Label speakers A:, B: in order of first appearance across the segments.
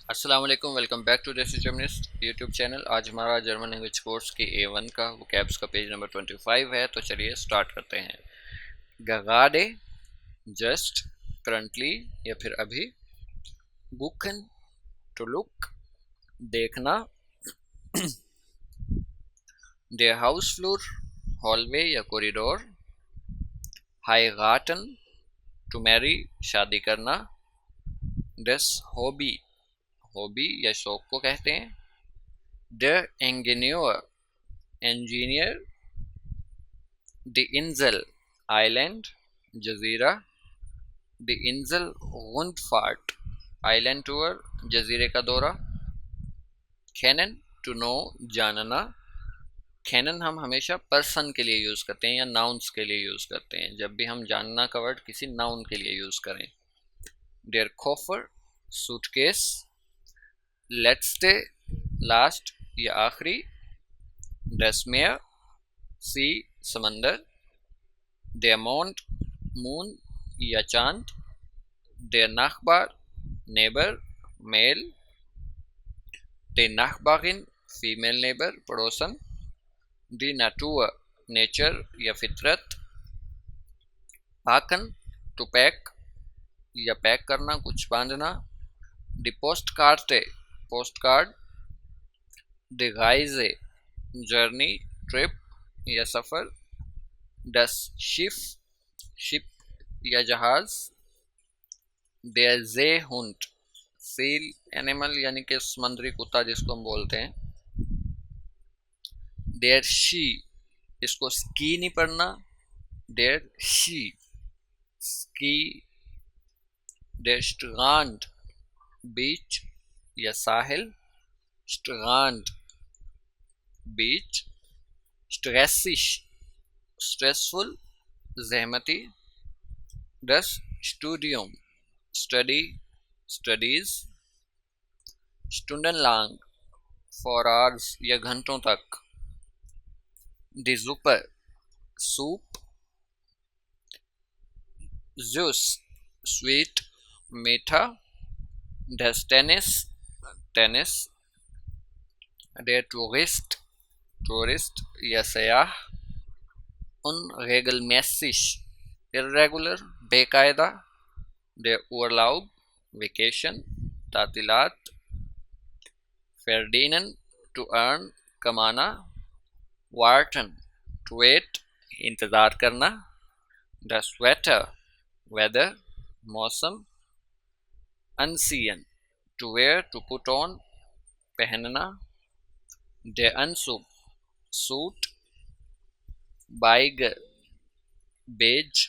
A: अस्सलाम वालेकुम, welcome back to Desi Germanist YouTube channel. आज हमारा जर्मन लैंग्वेज कोर्स की A1 का वोकैब्स का पेज नंबर 25 है। तो चलिए स्टार्ट करते हैं। गगाडे जस्ट, करंटली या फिर अभी। गुकन टू लुक, देखना। देयर हाउस फ्लोर, हॉलवे या कॉरिडोर। हाईगाटन टू मैरी, शादी करना। डस हॉबी, हॉबी या शौक को कहते हैं। द इंजीनियर, इंजीनियर। द इंजल, आइलैंड, जजीरा। द इंजल गुंडफार्ट, आइलैंड टूर, जजीरे का दौरा। कैनन टू नो, जानना। कैनन हम हमेशा पर्सन के लिए यूज करते हैं या नाउन्स के लिए यूज करते हैं, जब भी हम जानना का वर्ड किसी नाउन के लिए यूज करें। There coffer, suitcase. Let's day, last या आखिरी। डसमेयर, सी, समंदर। देयर माउंट, मून या चांद। देयर नाखबार, नेबर, मेल। देयर नाखबारिन, फीमेल नेबर, पड़ोसन। दी नाटूर, नेचर या फितरत। पाकन, टू पैक या पैक करना, कुछ बांधना। दी पोस्ट कार्टे, पोस्ट कार्ड। दी गाइजे, जर्नी, ट्रिप या सफर। डस शिफ, शिप या जहाज। देयर जे हुंट, सील एनिमल यानी कि समुद्री कुत्ता जिसको हम बोलते हैं। देयर शी, इसको स्की नहीं पढ़ना, देयर शी, स्की। देयर स्ट्रांड, बीच या साहिल। स्ट्रांड, बीच। स्ट्रेसिश, स्ट्रेसफुल, जहमती। दस स्टूडियम, स्टडी, स्टडीज। स्टूडेंट लॉन्ग, फॉर आवर्स या घंटों तक। दी सुपर, सूप। जूस, स्वीट, मीठा। डस टेनिस, टेनिस। डे टूरिस्ट, टूरिस्ट या सयाह। उन रेगलमेसिश, इर्रेगुलर, बेकायदा। डे उर्लाउब, वेकेशन, तातीलात। फेरडीनन, टू अर्न, कमाना। वार्टन, टू वेट, इंतजार करना। द स्वेटर, वेदर, मौसम। अनसियन, to wear, to put on, पहनना। डे अनसुब, सूट। बाइग, बेज,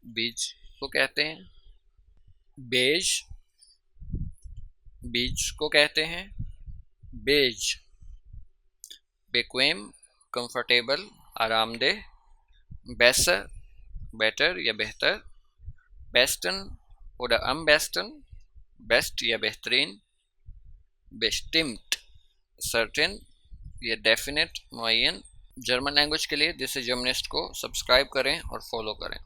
A: बीज को कहते हैं। बेज, बीज को कहते हैं। बेज, बेक्वेम, कंफर्टेबल, आरामदेह। बेसर, बेटर या बेहतर। बेस्टन और अनबेस्टन, बेस्ट या बेहतरीन। बेस्टिम्ट, सर्टेन या डेफिनेट, मुअय्यन। जर्मन लैंग्वेज के लिए दिस इज जर्मनिस्ट को सब्सक्राइब करें और फॉलो करें।